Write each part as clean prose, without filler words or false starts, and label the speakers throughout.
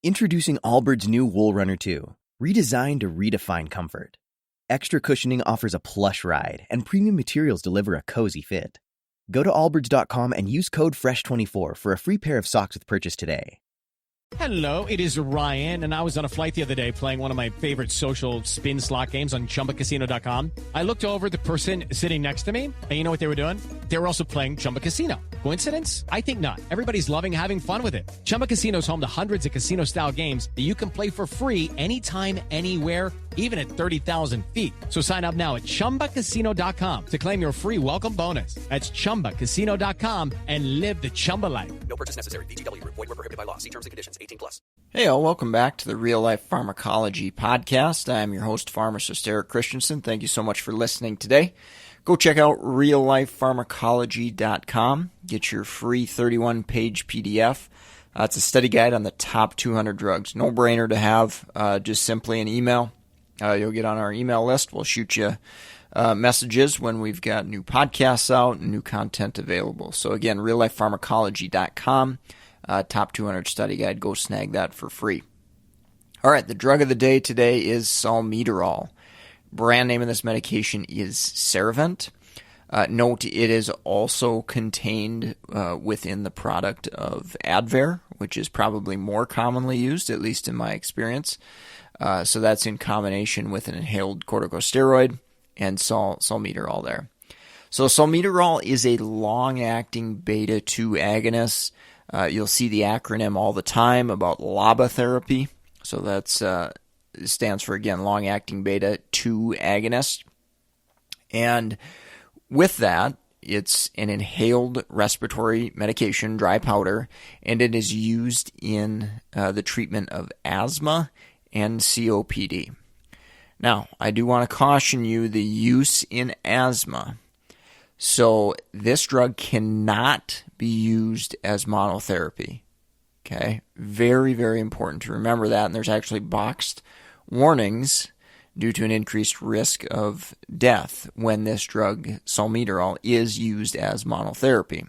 Speaker 1: Introducing Allbirds new Wool Runner 2, redesigned to redefine comfort. Extra cushioning offers a plush ride, and premium materials deliver a cozy fit. Go to allbirds.com and use code FRESH24 for a free pair of socks with purchase today.
Speaker 2: Hello, it is Ryan, and I was on a flight the other day playing one of my favorite social spin slot games on ChumbaCasino.com. I looked over at the person sitting next to me, and you know what they were doing? They were also playing Chumba Casino. Coincidence? I think not. Everybody's loving having fun with it. Chumba Casino is home to hundreds of casino-style games that you can play for free anytime, anywhere, even at 30,000 feet. So sign up now at ChumbaCasino.com to claim your free welcome bonus. That's ChumbaCasino.com and live the Chumba life.
Speaker 3: No purchase necessary. VGW. Void where prohibited by law. See terms and conditions. 18+.
Speaker 4: Hey all, welcome back to the Real Life Pharmacology Podcast. I'm your host, pharmacist Eric Christensen. Thank you so much for listening today. Go check out reallifepharmacology.com. Get your free 31-page PDF. It's a study guide on the top 200 drugs. No-brainer to have, just simply an email. You'll get on our email list. We'll shoot you messages when we've got new podcasts out and new content available. So again, reallifepharmacology.com, top 200 study guide. Go snag that for free. All right, the drug of the day today is Salmeterol. Brand name of this medication is Serevent. Note it is also contained within the product of Advair, which is probably more commonly used, at least in my experience. So that's in combination with an inhaled corticosteroid and Salmeterol there. So Salmeterol is a long-acting beta-2 agonist. You'll see the acronym all the time about LABA therapy. So that's stands for, again, long-acting beta-2 agonist. And with that, it's an inhaled respiratory medication, dry powder, and it is used in the treatment of asthma and COPD. Now, I do want to caution you the use in asthma. So this drug cannot be used as monotherapy. Okay? Very, very important to remember that. And there's actually boxed warnings due to an increased risk of death when this drug, Salmeterol, is used as monotherapy.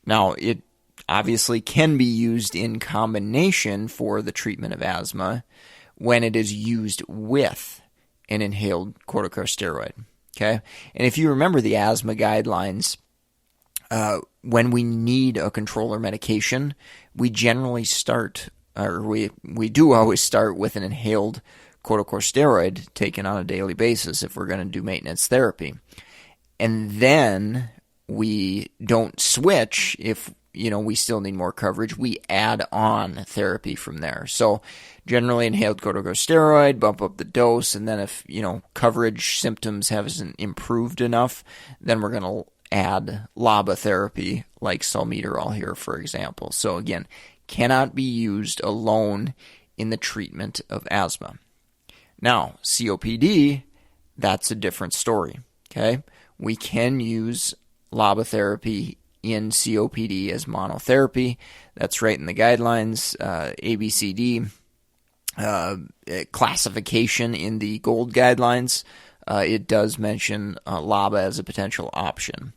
Speaker 4: Now, it obviously can be used in combination for the treatment of asthma when it is used with an inhaled corticosteroid. Okay? And if you remember the asthma guidelines, when we need a controller medication, we generally start, or we do always start with an inhaled corticosteroid taken on a daily basis if we're going to do maintenance therapy. And then we don't switch if we still need more coverage. We add on therapy from there. So generally inhaled corticosteroid, bump up the dose, and then if, coverage symptoms haven't improved enough, then we're going to add LABA therapy like Salmeterol here, for example. So again, cannot be used alone in the treatment of asthma. Now, COPD, that's a different story, okay? We can use LABA therapy in COPD as monotherapy. That's right in the guidelines, ABCD classification in the GOLD guidelines. It does mention LABA as a potential option.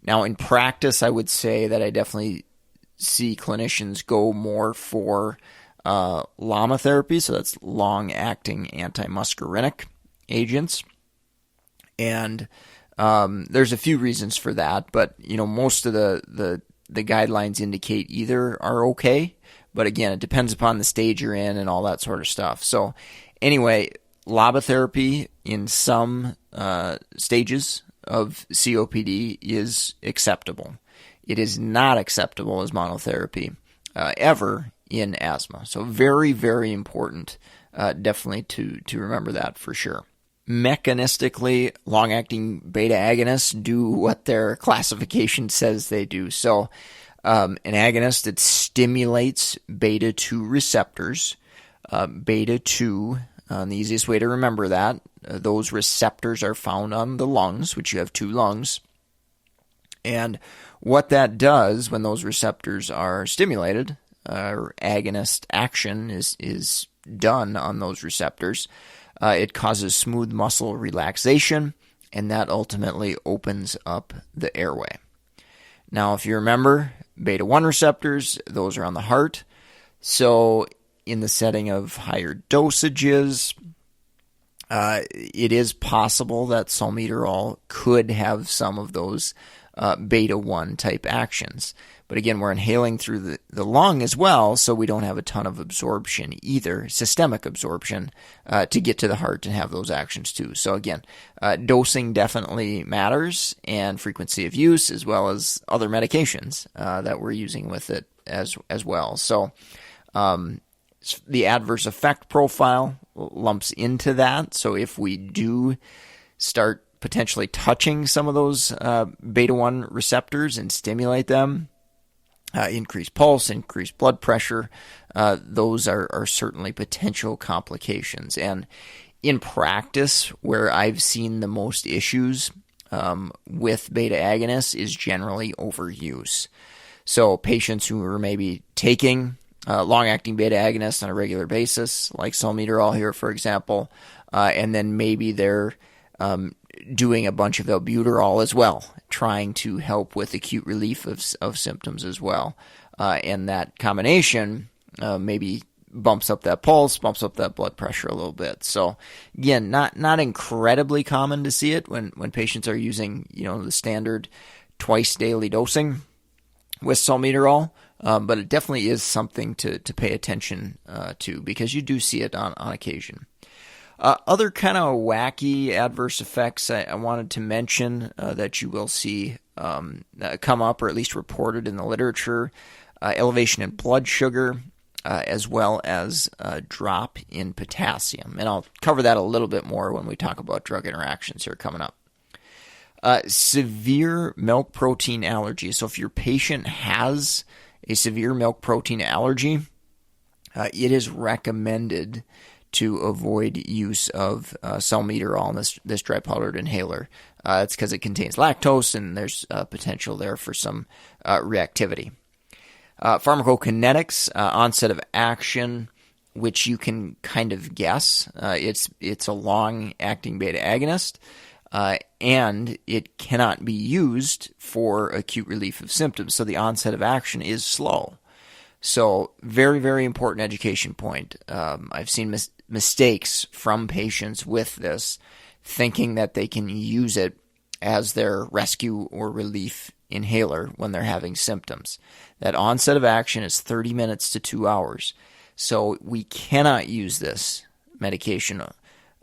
Speaker 4: Now, in practice, I would say that I definitely see clinicians go more for LAMA therapy, so that's long-acting antimuscarinic agents. And there's a few reasons for that, but most of the guidelines indicate either are okay. But again, it depends upon the stage you're in and all that sort of stuff. So anyway, LABA therapy in some stages of COPD is acceptable. It is not acceptable as monotherapy ever in asthma. So very, very important, definitely to remember that for sure. Mechanistically, long-acting beta agonists do what their classification says they do. So an agonist that stimulates beta-2 receptors. Beta-2, the easiest way to remember that, those receptors are found on the lungs, which you have two lungs. And what that does when those receptors are stimulated, or agonist action is done on those receptors, it causes smooth muscle relaxation, and that ultimately opens up the airway. Now, if you remember, beta-1 receptors, those are on the heart. So in the setting of higher dosages, it is possible that salmeterol could have some of those beta-1 type actions. But again, we're inhaling through the lung as well, so we don't have a ton of absorption either, systemic absorption, to get to the heart and have those actions too. So again, dosing definitely matters, and frequency of use, as well as other medications that we're using with it as well. So the adverse effect profile lumps into that. So if we do start potentially touching some of those beta-1 receptors and stimulate them, increased pulse, increased blood pressure, those are certainly potential complications. And in practice, where I've seen the most issues with beta agonists is generally overuse. So patients who are maybe taking long-acting beta agonists on a regular basis, like salmeterol here, for example, and then maybe they're doing a bunch of albuterol as well, trying to help with acute relief of symptoms as well. And that combination maybe bumps up that pulse, bumps up that blood pressure a little bit. So again, not incredibly common to see it when patients are using, the standard twice daily dosing with salmeterol. But it definitely is something to pay attention to, because you do see it on occasion. Other kind of wacky adverse effects I wanted to mention that you will see come up, or at least reported in the literature, elevation in blood sugar, as well as a drop in potassium. And I'll cover that a little bit more when we talk about drug interactions here coming up. Severe milk protein allergy. So if your patient has a severe milk protein allergy, it is recommended to avoid use of salmeterol, this dry powdered inhaler. It's because it contains lactose, and there's potential there for some reactivity. Pharmacokinetics, onset of action, which you can kind of guess. It's a long-acting beta agonist, and it cannot be used for acute relief of symptoms. So the onset of action is slow. So very, very important education point. I've seen mistakes from patients with this, thinking that they can use it as their rescue or relief inhaler when they're having symptoms. That onset of action is 30 minutes to 2 hours. So we cannot use this medication,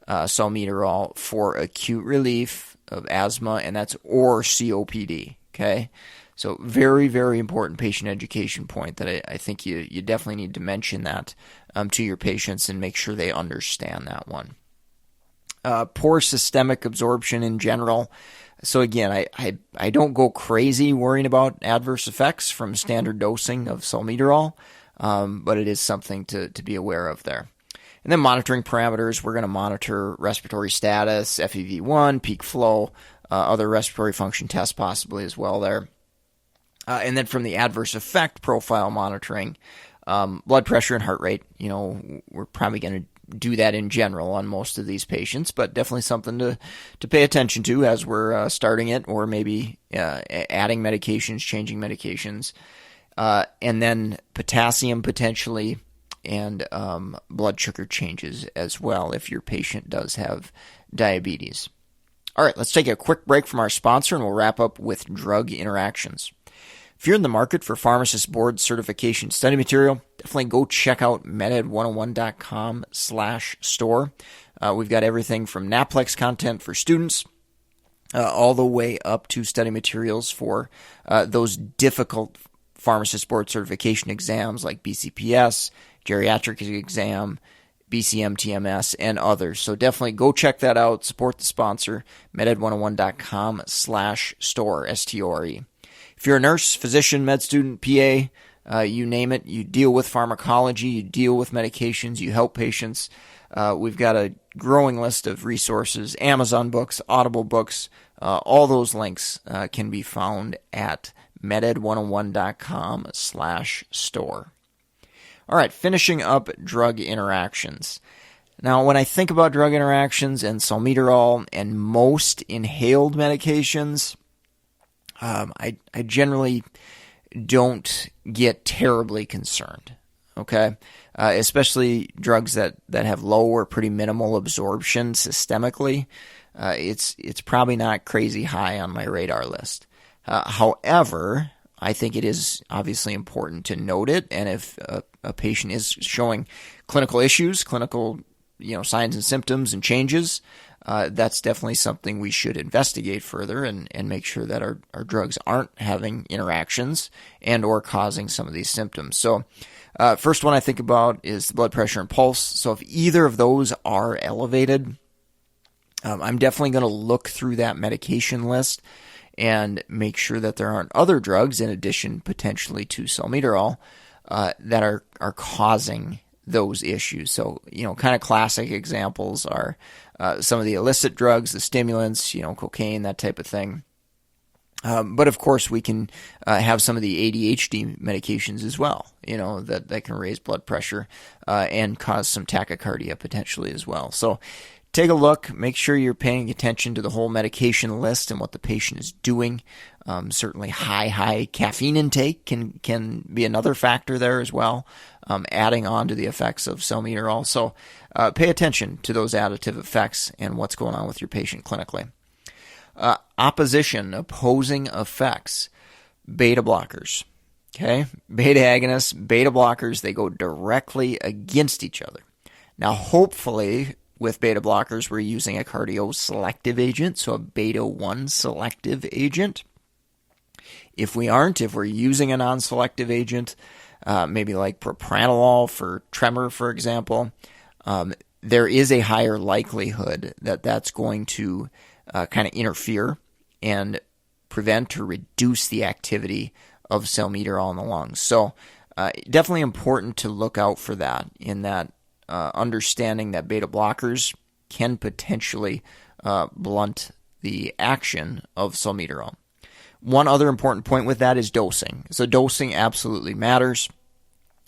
Speaker 4: salmeterol, for acute relief of asthma, and that's or COPD. Okay, so very, very important patient education point that I think you definitely need to mention that to your patients and make sure they understand that one. Poor systemic absorption in general. So again, I don't go crazy worrying about adverse effects from standard dosing of salmeterol, but it is something to be aware of there. And then monitoring parameters, we're going to monitor respiratory status, FEV1, peak flow, other respiratory function tests possibly as well there. And then from the adverse effect profile monitoring, blood pressure and heart rate, we're probably going to do that in general on most of these patients, but definitely something to pay attention to as we're starting it, or maybe adding medications, changing medications. And then potassium potentially, and blood sugar changes as well if your patient does have diabetes. All right, let's take a quick break from our sponsor, and we'll wrap up with drug interactions. If you're in the market for pharmacist board certification study material, definitely go check out meded101.com/store. We've got everything from Naplex content for students all the way up to study materials for those difficult pharmacist board certification exams like BCPS, geriatric exam, BCM, TMS, and others. So definitely go check that out. Support the sponsor, meded101.com/store, STORE. If you're a nurse, physician, med student, PA, you name it, you deal with pharmacology, you deal with medications, you help patients. We've got a growing list of resources, Amazon books, Audible books. All those links can be found at meded101.com/store. All right, finishing up drug interactions. Now, when I think about drug interactions and salmeterol and most inhaled medications, I generally don't get terribly concerned, okay? especially drugs that have low or pretty minimal absorption systemically. It's probably not crazy high on my radar list. However, I think it is obviously important to note it, and if a patient is showing clinical issues, clinical signs and symptoms and changes, that's definitely something we should investigate further and make sure that our drugs aren't having interactions and or causing some of these symptoms. So first one I think about is the blood pressure and pulse. So if either of those are elevated, I'm definitely going to look through that medication list and make sure that there aren't other drugs in addition potentially to salmeterol that are causing those issues. So, kind of classic examples are some of the illicit drugs, the stimulants, cocaine, that type of thing. But of course, we can have some of the ADHD medications as well, that can raise blood pressure and cause some tachycardia potentially as well. So take a look, make sure you're paying attention to the whole medication list and what the patient is doing. Certainly high caffeine intake can be another factor there as well, adding on to the effects of salmeterol. So pay attention to those additive effects and what's going on with your patient clinically. Opposing effects, beta blockers. Okay, beta agonists, beta blockers, they go directly against each other. Now, hopefully, with beta blockers, we're using a cardioselective agent, so a beta-1 selective agent. If we aren't, if we're using a non-selective agent, maybe like propranolol for tremor, for example, there is a higher likelihood that that's going to kind of interfere and prevent or reduce the activity of salmeterol in the lungs. So definitely important to look out for that, in that understanding that beta blockers can potentially blunt the action of salmeterol. One other important point with that is dosing. So dosing absolutely matters.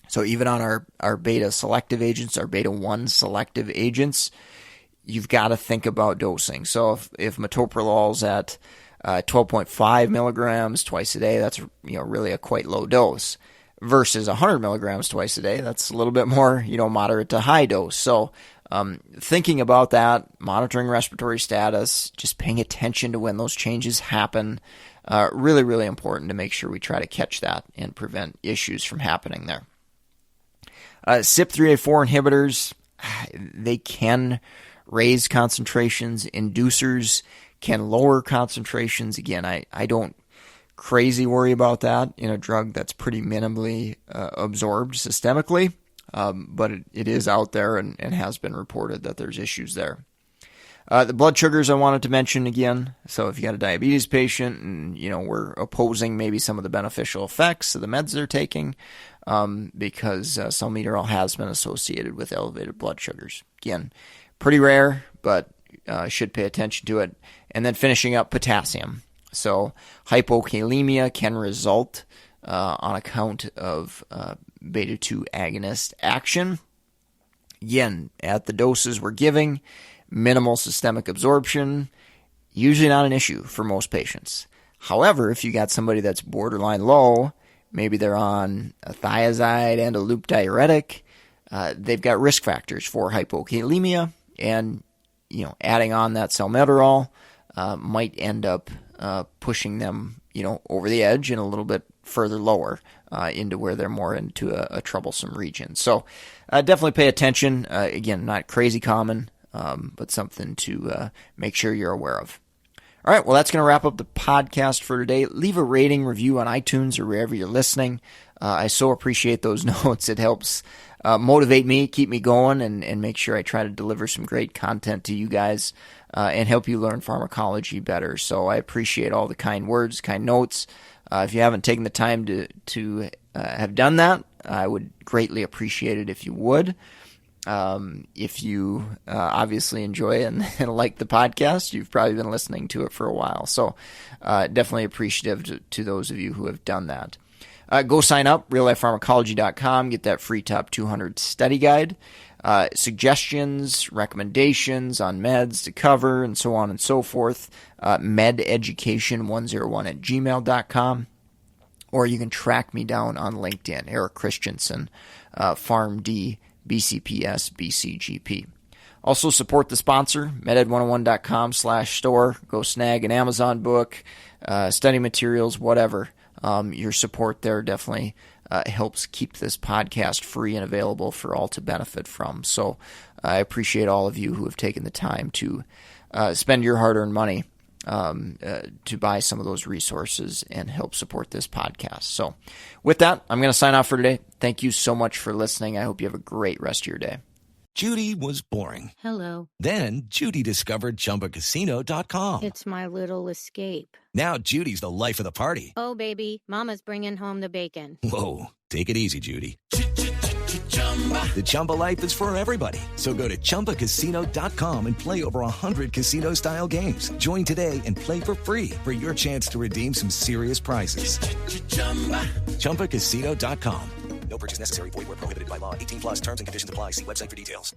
Speaker 4: So even on our beta selective agents, our beta-1 selective agents, you've got to think about dosing. So if metoprolol's at 12.5 milligrams twice a day, that's really a quite low dose. Versus 100 milligrams twice a day, that's a little bit more, moderate to high dose. So thinking about that, monitoring respiratory status, just paying attention to when those changes happen, really, really important to make sure we try to catch that and prevent issues from happening there. CYP3A4 inhibitors, they can raise concentrations. Inducers can lower concentrations. Again, I don't crazy worry about that in a drug that's pretty minimally absorbed systemically, but it is out there and has been reported that there's issues there. The blood sugars I wanted to mention again. So if you got a diabetes patient and, we're opposing maybe some of the beneficial effects of the meds they're taking, because salmeterol has been associated with elevated blood sugars. Again, pretty rare, but should pay attention to it. And then finishing up, potassium. So hypokalemia can result on account of beta-2 agonist action. Again, at the doses we're giving, minimal systemic absorption, usually not an issue for most patients. However, if you got somebody that's borderline low, maybe they're on a thiazide and a loop diuretic, they've got risk factors for hypokalemia, and adding on that salmeterol might end up pushing them, over the edge and a little bit further lower into where they're more into a troublesome region. So definitely pay attention. Again, not crazy common, but something to make sure you're aware of. All right, well, that's going to wrap up the podcast for today. Leave a rating, review on iTunes or wherever you're listening. I so appreciate those notes. It helps motivate me, keep me going, and make sure I try to deliver some great content to you guys and help you learn pharmacology better. So I appreciate all the kind words, kind notes. If you haven't taken the time to have done that, I would greatly appreciate it if you would. If you obviously enjoy and like the podcast, you've probably been listening to it for a while. So definitely appreciative to those of you who have done that. Go sign up, reallifepharmacology.com, get that free top 200 study guide. Suggestions, recommendations on meds to cover, and so on and so forth. mededucation101@gmail.com. Or you can track me down on LinkedIn, Eric Christensen. PharmD, BCPS, BCGP. Also support the sponsor, meded101.com/store. Go snag an Amazon book, study materials, whatever. Your support there definitely helps keep this podcast free and available for all to benefit from. So I appreciate all of you who have taken the time to spend your hard-earned money to buy some of those resources and help support this podcast. So with that, I'm going to sign off for today. Thank you so much for listening. I hope you have a great rest of your day.
Speaker 5: Judy was boring.
Speaker 6: Hello.
Speaker 5: Then Judy discovered ChumbaCasino.com.
Speaker 6: It's my little escape.
Speaker 5: Now Judy's the life of the party.
Speaker 6: Oh, baby, mama's bringing home the bacon.
Speaker 5: Whoa, take it easy, Judy. The Chumba life is for everybody. So go to ChumbaCasino.com and play over 100 casino-style games. Join today and play for free for your chance to redeem some serious prizes. ChumbaCasino.com.
Speaker 3: No purchase necessary. Void where prohibited by law. 18+ terms and conditions apply. See website for details.